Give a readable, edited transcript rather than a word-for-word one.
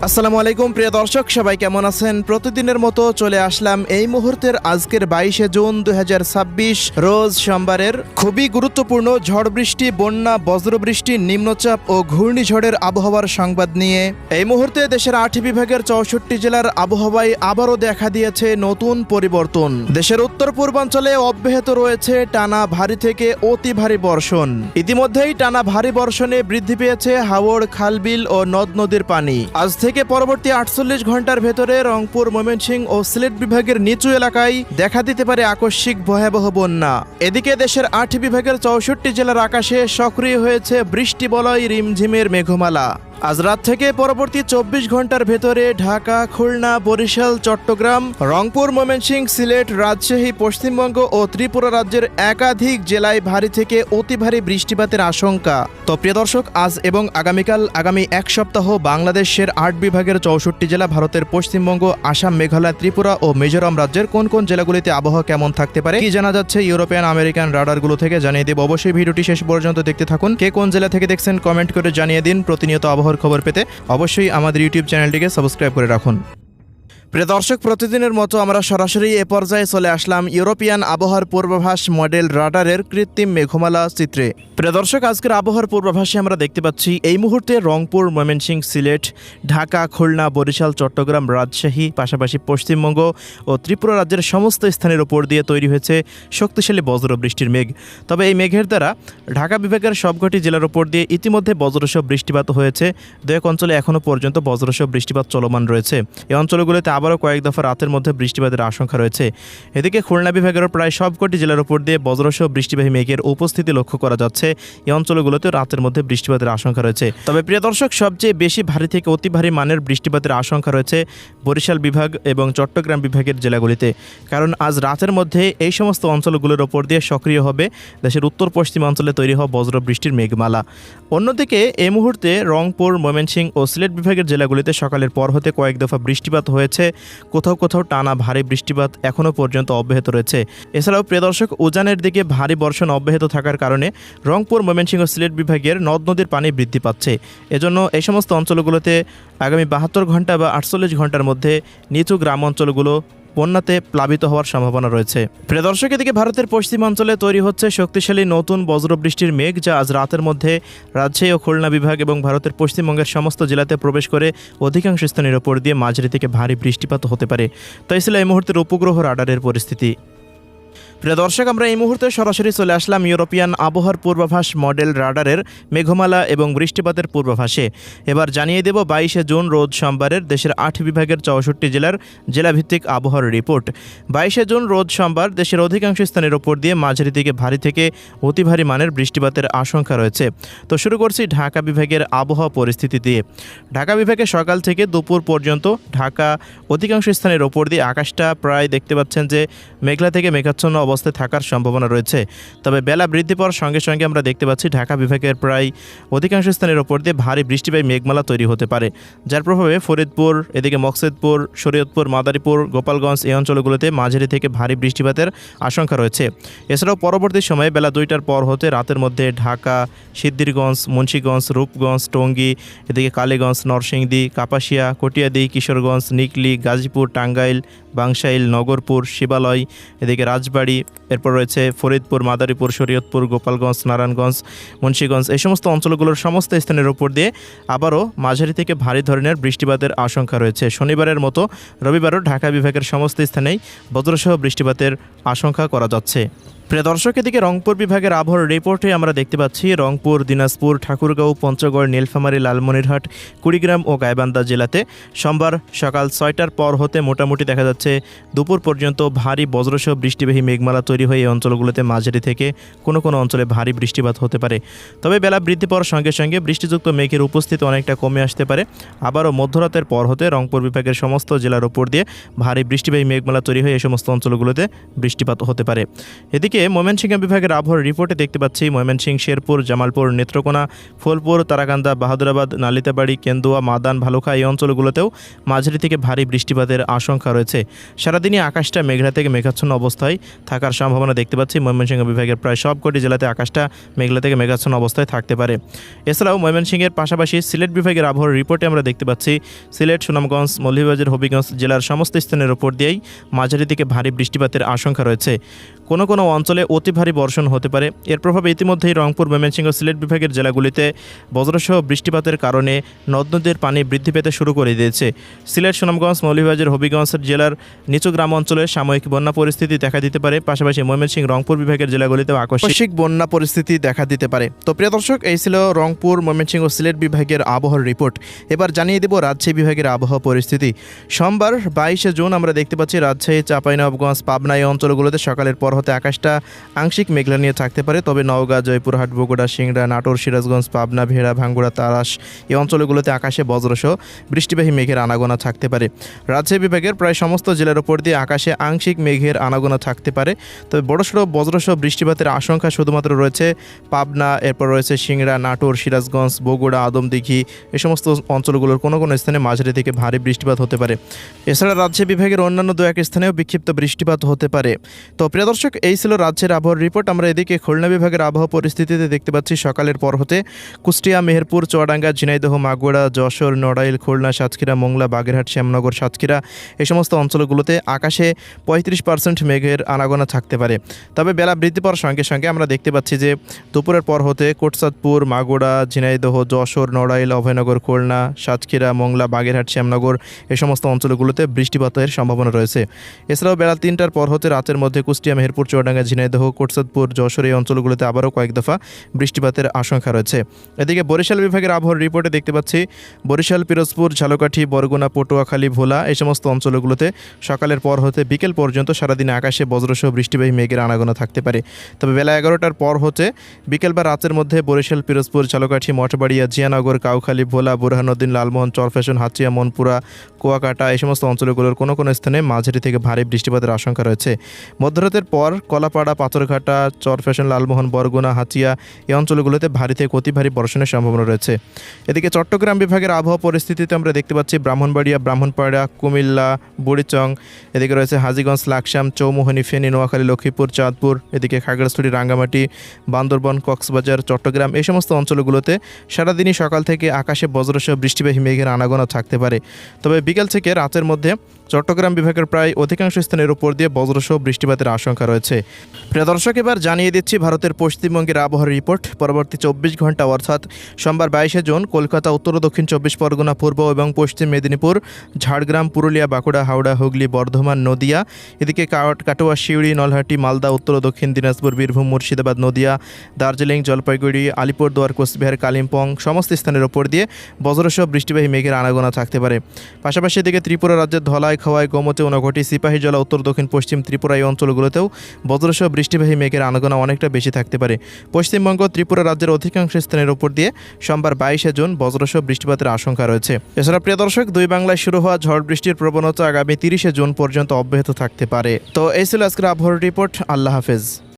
আসসালামু আলাইকুম প্রিয় দর্শক, সবাই কেমন আছেন? প্রতিদিনের মতো চলে আসলাম এই মুহূর্তের আজকের 22শে জুন 2026 রোজ সোমবারের খুবই গুরুত্বপূর্ণ ঝড় বৃষ্টি, বন্যা, বজ্রবৃষ্টি, নিম্নচাপ ও ঘূর্ণিঝড়ের আবহাওয়ার সংবাদ নিয়ে। এই মুহূর্তে দেশের 8 বিভাগের 64 জেলার আবহাওয়ায় আবারও দেখা দিয়েছে নতুন পরিবর্তন। দেশের উত্তর পূর্বাঞ্চলে অব্যাহত রয়েছে টানা ভারী থেকে অতি ভারী বর্ষণ। ইতিমধ্যেই টানা ভারী বর্ষণে বৃদ্ধি পেয়েছে হাওড়, খালবিল ও নদ নদীর পানি। আজ থেকে পরবর্তী 48 ঘন্টার ভেতরে রংপুর, ময়মনসিংহ ও সিলেট বিভাগের নিচু এলাকায় দেখা দিতে পারে আকস্মিক ভয়াবহ বন্যা। এদিকে দেশের 8 বিভাগের 64 জেলার আকাশে সক্রিয় হয়েছে বৃষ্টি বলয় রিমঝিমের মেঘমালা। আজ রাত থেকে পরবর্তী 24 ঘন্টার ভেতরে ঢাকা, খুলনা, বরিশাল, চট্টগ্রাম, রংপুর, ময়মনসিংহ, সিলেট, রাজশাহী, পশ্চিমবঙ্গ ও ত্রিপুরা রাজ্যের একাধিক জেলায় ভারী থেকে অতি ভারী বৃষ্টিপাতের আশঙ্কা। তো প্রিয় দর্শক, আজ এবং আগামীকাল আগামী এক সপ্তাহ বাংলাদেশের 8 বিভাগের 64 জেলা, ভারতের পশ্চিমবঙ্গ, আসাম, মেঘালয়, ত্রিপুরা ও মিজোরাম রাজ্যের কোন কোন জেলাগুলিতে আবহাওয়া কেমন থাকতে পারে, কি জানা যাচ্ছে ইউরোপিয়ান আমেরিকান রাডারগুলো থেকে জানিয়ে দেব। অবশ্যই ভিডিওটি শেষ পর্যন্ত দেখতে থাকুন। কে কোন জেলা থেকে দেখছেন কমেন্ট করে জানিয়ে দিন। প্রতিনিয়ত আবহাওয়ার খবর পেতে অবশ্যই আমাদের ইউটিউব চ্যানেলটিকে সাবস্ক্রাইব করে রাখুন। প্রিয় দর্শক, প্রতিদিনের মতো আমরা সরাসরি এ পর্যায়ে চলে আসলাম ইউরোপিয়ান আবহাওয়ার পূর্বাভাস মডেল রাডারের কৃত্রিম মেঘমালা চিত্রে। প্রিয় দর্শক, আজকের আবহাওয়ার পূর্বাভাসে আমরা দেখতে পাচ্ছি এই মুহূর্তে রংপুর, ময়মনসিংহ, সিলেট, ঢাকা, খুলনা, বরিশাল, চট্টগ্রাম, রাজশাহী, পাশাপাশি পশ্চিমবঙ্গ ও ত্রিপুরা রাজ্যের সমস্ত স্থানের উপর দিয়ে তৈরি হয়েছে শক্তিশালী বজ্রবৃষ্টির মেঘ। তবে এই মেঘের দ্বারা ঢাকা বিভাগের সবকটি জেলার উপর দিয়ে ইতিমধ্যে বজ্রসহ বৃষ্টিপাত হয়েছে। দু এক অঞ্চলে এখনও পর্যন্ত বজ্রসহ বৃষ্টিপাত চলমান রয়েছে। এই অঞ্চলগুলোতে আবারও কয়েক দফা রাতের মধ্যে বৃষ্টিপাতের আশঙ্কা রয়েছে। এদিকে খুলনা বিভাগেরও প্রায় সবকটি জেলার উপর দিয়ে বজ্রসহ বৃষ্টিবাহী মেঘের উপস্থিতি লক্ষ্য করা যাচ্ছে। এই অঞ্চলগুলোতে রাতের মধ্যে বৃষ্টিপাতের আশঙ্কা রয়েছে। তবে প্রিয় দর্শক, সবচেয়ে বেশি ভারী থেকে অতি ভারী মানের বৃষ্টিপাতের আশঙ্কা রয়েছে বরিশাল বিভাগ এবং চট্টগ্রাম বিভাগের জেলাগুলিতে। কারণ আজ রাতের মধ্যে এই সমস্ত অঞ্চলগুলোর ওপর দিয়ে সক্রিয় হবে দেশের উত্তর পশ্চিম অঞ্চলে তৈরি হওয়া বজ্রবৃষ্টির মেঘমালা। অন্যদিকে এই মুহূর্তে রংপুর, ময়মনসিংহ ও সিলেট বিভাগের জেলাগুলিতে সকালের পর হতে কয়েক দফা বৃষ্টিপাত হয়েছে। কোথাও কোথাও টানা ভারী বৃষ্টিপাত এখনও পর্যন্ত অব্যাহত রয়েছে। এছাড়াও প্রিয় দর্শক, উজানের দিকে ভারী বর্ষণ অব্যাহত থাকার কারণে রংপুর, ময়মনসিংহ ও সিলেট বিভাগের নদ নদীর পানি বৃদ্ধি পাচ্ছে। এজন্য এই সমস্ত অঞ্চলগুলোতে আগামী 72 ঘন্টা বা 48 ঘন্টার মধ্যে নিচু গ্রাম অঞ্চলগুলো বন্যাতে প্লাবিত হওয়ার সম্ভাবনা রয়েছে। প্রিয় দর্শক, এদিকে ভারতের পশ্চিমাঞ্চলে তৈরি হচ্ছে শক্তিশালী নতুন বজ্রবৃষ্টির মেঘ, যা আজ রাতের মধ্যে রাজশাহী ও খুলনা বিভাগ এবং ভারতের পশ্চিমবঙ্গের সমস্ত জেলাতে প্রবেশ করে অধিকাংশ স্থানের ওপর দিয়ে মাঝারি থেকে ভারী বৃষ্টিপাত হতে পারে। তাই ছিল এই মুহূর্তের উপগ্রহ রাডারের পরিস্থিতি। প্রিয় দর্শক, আমরা এই মুহূর্তে সরাসরি চলে আসলাম ইউরোপিয়ান আবহাওয়ার পূর্বাভাস মডেল রাডারের মেঘমালা এবং বৃষ্টিপাতের পূর্বাভাসে। এবার জানিয়ে দেব 22শে জুন রোজ সোমবারের দেশের 8 বিভাগের 64 জেলার জেলাভিত্তিক আবহাওয়ার রিপোর্ট। 22শে জুন রোজ সোমবার দেশের অধিকাংশ স্থানের ওপর দিয়ে মাঝারি থেকে ভারী থেকে অতি ভারী মানের বৃষ্টিপাতের আশঙ্কা রয়েছে। তো শুরু করছি ঢাকা বিভাগের আবহাওয়া পরিস্থিতি দিয়ে। ঢাকা বিভাগে সকাল থেকে দুপুর পর্যন্ত ঢাকা অধিকাংশ স্থানের ওপর দিয়ে আকাশটা প্রায় দেখতে পাচ্ছেন যে মেঘলা থেকে মেঘাচ্ছন্ন অবস্থায় থাকার সম্ভাবনা রয়েছে। তবে বেলা বৃদ্ধি পাওয়ার সঙ্গে সঙ্গে আমরা দেখতে পাচ্ছি ঢাকা বিভাগের প্রায় অধিকাংশ স্থানের ওপর দিয়ে ভারী বৃষ্টিবাহী মেঘমালা তৈরি হতে পারে, যার প্রভাবে ফরিদপুর, এদিকে মকসেদপুর, শরীয়তপুর, মাদারীপুর, গোপালগঞ্জ এই অঞ্চলগুলোতে মাঝারি থেকে ভারী বৃষ্টিপাতের আশঙ্কা রয়েছে। এছাড়াও পরবর্তী সময়ে বেলা 2টার পর হতে রাতের মধ্যে ঢাকা, সিদ্ধিরগঞ্জ, মুন্সিগঞ্জ, রূপগঞ্জ, টঙ্গী, এদিকে কালীগঞ্জ, নরসিংদী, কাপাসিয়া, কটিয়াদি, কিশোরগঞ্জ, নিকলি, গাজীপুর, টাঙ্গাইল, বাংশাইল, নগরপুর, শিবালয়, এদিকে রাজবাড়ী, এরপর রয়েছে ফরিদপুর, মাদারীপুর, শরীয়তপুর, গোপালগঞ্জ, নারায়ণগঞ্জ, মুন্সিগঞ্জ এই সমস্ত অঞ্চলগুলোর সমস্ত স্থানের উপর দিয়ে আবারও মাঝারি থেকে ভারী ধরনের বৃষ্টিপাতের আশঙ্কা রয়েছে। শনিবারের মতো রবিবারও ঢাকা বিভাগের সমস্ত স্থানেই বজ্রসহ বৃষ্টিপাতের আশঙ্কা করা যাচ্ছে। প্রিয় দর্শক, এদিকে রংপুর বিভাগের আবহাওয়ার রিপোর্টে আমরা দেখতে পাচ্ছি রংপুর, দিনাজপুর, ঠাকুরগাঁও, পঞ্চগড়, নীলফামারী, লালমনিরহাট, কুড়িগ্রাম ও গাইবান্ধা জেলাতে সোমবার সকাল 6টার পর হতে মোটামুটি দেখা যাচ্ছে দুপুর পর্যন্ত ভারী বজ্রসহ বৃষ্টিবাহী মেঘমালা তৈরি হয়ে এই অঞ্চলগুলোতে মাঝারি থেকে কোনো কোনো অঞ্চলে ভারী বৃষ্টিপাত হতে পারে। তবে বেলা বৃদ্ধি পাওয়ার সঙ্গে সঙ্গে বৃষ্টিযুক্ত মেঘের উপস্থিতি অনেকটা কমে আসতে পারে। আবারও মধ্যরাতের পর হতে রংপুর বিভাগের সমস্ত জেলার উপর দিয়ে ভারী বৃষ্টিবাহী মেঘমালা তৈরি হয়ে এই সমস্ত অঞ্চলগুলোতে বৃষ্টিপাত হতে পারে। এদিকে এদিকে ময়মনসিংহ বিভাগের আবহাওয়ার রিপোর্টে দেখতে পাচ্ছি ময়মনসিংহ, শেরপুর, জামালপুর, নেত্রকোনা, ফুলপুর, তারাকান্দা, বাহাদুরাবাদ, নালিতাবাড়ি, কেন্দুয়া, মাদান, ভালুকা এই অঞ্চলগুলোতেও মাঝারি থেকে ভারী বৃষ্টিপাতের আশঙ্কা রয়েছে। সারাদিনই আকাশটা মেঘলা থেকে মেঘাচ্ছন্ন অবস্থায় থাকার সম্ভাবনা দেখতে পাচ্ছি। ময়মনসিংহ বিভাগের প্রায় সবকটি জেলাতে আকাশটা মেঘলা থেকে মেঘাচ্ছন্ন অবস্থায় থাকতে পারে। এছাড়াও ময়মনসিংহের পাশাপাশি সিলেট বিভাগের আবহাওয়ার রিপোর্টে আমরা দেখতে পাচ্ছি সিলেট, সুনামগঞ্জ, মৌলভীবাজার, হবিগঞ্জ জেলার সমস্ত স্থানের উপর দিয়েই মাঝারি থেকে ভারী বৃষ্টিপাতের আশঙ্কা রয়েছে। কোনো কোনো অঞ্চলে অতি ভারী বর্ষণ হতে পারে। এর প্রভাবে ইতিমধ্যেই রংপুর, ময়মনসিংহ, সিলেট বিভাগের জেলাগুলিতে বজ্রসহ বৃষ্টিপাতের কারণে নদ নদীর পানি বৃদ্ধি পেতে শুরু করে দিয়েছে। সিলেট, সুনামগঞ্জ, মৌলভীবাজার, হবিগঞ্জ জেলার নিচু গ্রাম অঞ্চলে সাময়িক বন্যা পরিস্থিতি দেখা দিতে পারে। পাশাপাশি ময়মনসিংহ, রংপুর বিভাগের জেলাগুলিতেও আকস্মিক বন্যা পরিস্থিতি দেখা দিতে পারে। তো প্রিয় দর্শক, এই ছিল রংপুর, ময়মনসিংহ, সিলেট বিভাগের আবহাওয়ার রিপোর্ট। এবার জানিয়ে দেব রাজশাহী বিভাগের আবহাওয়া পরিস্থিতি। সোমবার 22শে জুন আমরা দেখতে পাচ্ছি রাজশাহী, চাঁপাইনবাবগঞ্জ, পাবনা এই অঞ্চলগুলোতে সকালের পর হতে আকাশটা আংশিক মেঘলা নিয়ে থাকতে পারে। তবে নওগাঁ, জয়পুরহাট, বগুড়া, সিংড়া, নাটোর, সিরাজগঞ্জ, পাবনা, ভেড়া, ভাঙ্গুড়া, তারাস এই অঞ্চলগুলোতে আকাশে বজ্রসহ বৃষ্টিবাহী মেঘের আনাগোনা থাকতে পারে। রাজশাহী বিভাগের প্রায় সমস্ত জেলার উপর দিয়ে আকাশে আংশিক মেঘের আনাগোনা থাকতে পারে। তবে বড়সড় বজ্রসহ বৃষ্টিপাতের আশঙ্কা শুধুমাত্র রয়েছে পাবনা, এরপর রয়েছে সিংড়া, নাটোর, সিরাজগঞ্জ, বগুড়া, আদমদিঘি এই সমস্ত অঞ্চলগুলোর কোনো কোনো স্থানে মাঝারি থেকে ভারী বৃষ্টিপাত হতে পারে। এছাড়া রাজশাহী বিভাগের অন্যান্য দু এক স্থানেও বিক্ষিপ্ত বৃষ্টিপাত হতে পারে। তো প্রিয় দর্শক, এই ছিল রাজ্যের আবহাওয়ার রিপোর্ট। আমরা এদিকে খুলনা বিভাগের আবহাওয়া পরিস্থিতিতে দেখতে পাচ্ছি সকালের পর হতে কুষ্টিয়া, মেহেরপুর, চুয়াডাঙ্গা, ঝিনাইদহ, মাগুরা, যশোর, নড়াইল, খুলনা, সাতক্ষীরা, মোংলা, বাগেরহাট, শ্যামনগর, সাতক্ষীরা এই সমস্ত অঞ্চলগুলোতে আকাশে 35% মেঘের আনাগোনা থাকতে পারে। তবে বেলা বৃদ্ধি পাওয়ার সঙ্গে সঙ্গে আমরা দেখতে পাচ্ছি যে দুপুরের পর হতে কোটচাঁদপুর, মাগুরা, ঝিনাইদহ, যশোর, নড়াইল, অভয়নগর, খুলনা, সাতক্ষীরা, মোংলা, বাগেরহাট, শ্যামনগর এই সমস্ত অঞ্চলগুলোতে বৃষ্টিপাতের সম্ভাবনা রয়েছে। এছাড়াও বেলা 3টার পর হতে রাতের মধ্যে কুষ্টিয়া, মেহেরপুর, চুয়াডাঙ্গা, ঝিনাইদহ, কোটচাঁদপুর, যশোর এই অঞ্চলগুলোতে আবারও কয়েক দফা বৃষ্টিপাতের আশঙ্কা রয়েছে। এদিকে বরিশাল বিভাগের আবহাওয়ার রিপোর্টে দেখতে পাচ্ছি বরিশাল, পিরোজপুর, ঝালকাঠি, বরগুনা, পটুয়াখালী, ভোলা এই সমস্ত অঞ্চলগুলোতে সকালের পর হতে বিকেল পর্যন্ত সারাদিনে আকাশে বজ্রসহ বৃষ্টিবাহী মেঘের আনাগোনা থাকতে পারে। তবে বেলা 11টার পর হতে বিকেল বা রাতের মধ্যে বরিশাল, পিরোজপুর, ঝালকাঠি, মঠবাড়িয়া, জিয়ানগর, কাউখালী, ভোলা, বুরহানুদ্দিন, লালমোহন, চরফ্যাশন, হাতিয়া, মনপুরা, কুয়াকাটা এই সমস্ত অঞ্চলগুলোর কোনো কোনো স্থানে মাঝারি থেকে ভারী বৃষ্টিপাতের আশঙ্কা রয়েছে। মধ্যরাতের পর কলাপাড়া, পাথরঘাটা, চরফ্যাশন, লালমোহন, বরগুনা, হাতিয়া এই অঞ্চলগুলোতে ভারী থেকে অতি ভারী বর্ষণের সম্ভাবনা রয়েছে। এদিকে চট্টগ্রাম বিভাগের আবহাওয়া পরিস্থিতিতে আমরা দেখতে পাচ্ছি ব্রাহ্মণবাড়িয়া, ব্রাহ্মণপাড়া, কুমিল্লা, বুড়িচং, এদিকে রয়েছে হাজীগঞ্জ, লাকসাম, চৌমোহনী, ফেনী, নোয়াখালী, লক্ষ্মীপুর, চাঁদপুর, এদিকে খাগড়াছড়ি, রাঙ্গামাটি, বান্দরবন, কক্সবাজার, চট্টগ্রাম এই সমস্ত অঞ্চলগুলোতে সারাদিনই সকাল থেকে আকাশে বজ্রসহ বৃষ্টিবাহী মেঘের আনাগোনা থাকতে পারে। তবে বিকেল থেকে রাতের মধ্যে চট্টগ্রাম বিভাগের প্রায় অধিকাংশ স্থানের উপর দিয়ে বজ্রসহ বৃষ্টিপাতের আশঙ্কা রয়েছে। প্রিয় দর্শক, এবার জানিয়ে দিচ্ছি ভারতের পশ্চিমবঙ্গের আবহাওয়ার রিপোর্ট। পরবর্তী 24 ঘন্টা অর্থাৎ সোমবার 22শে জুন কলকাতা, উত্তর ও দক্ষিণ 24 পরগনা, পূর্ব এবং পশ্চিম মেদিনীপুর, ঝাড়গ্রাম, পুরুলিয়া, বাঁকুড়া, হাওড়া, হুগলি, বর্ধমান, নদিয়া, এদিকে কাটোয়া, শিউড়ি, নলহাটি, মালদা, উত্তর ও দক্ষিণ দিনাজপুর, বীরভূম, মুর্শিদাবাদ, নদিয়া, দার্জিলিং, জলপাইগুড়ি, আলিপুরদুয়ার, কোচবিহার, কালিম্পং সমস্ত স্থানের উপর দিয়ে বজ্রসহ বৃষ্টিবাহী মেঘের আনাগোনা থাকতে পারে। পাশাপাশি এদিকে ত্রিপুরা রাজ্যের ধলাই, খাওয়াই, গোমতী, ঊনকোটি, সিপাহীজলা, উত্তর দক্ষিণ পশ্চিম ত্রিপুরা এই অঞ্চলগুলোতেও বজ্রসহ বৃষ্টিবাহী মেঘের আনাগোনা অনেকটা বেশি থাকতে পারে। পশ্চিমবঙ্গ, ত্রিপুরা রাজ্যের অধিকাংশ স্থানের উপর দিয়ে সোমবার 22শে জুন বজ্রসহ বৃষ্টিপাতের আশঙ্কা রয়েছে। এছাড়া প্রিয় দর্শক, দুই বাংলায় শুরু হওয়া ঝড় বৃষ্টির প্রবণতা আগামী 30শে জুন পর্যন্ত অব্যাহত থাকতে পারে। তো এই ছিল আজকের আবহাওয়ার রিপোর্ট। আল্লাহ হাফেজ।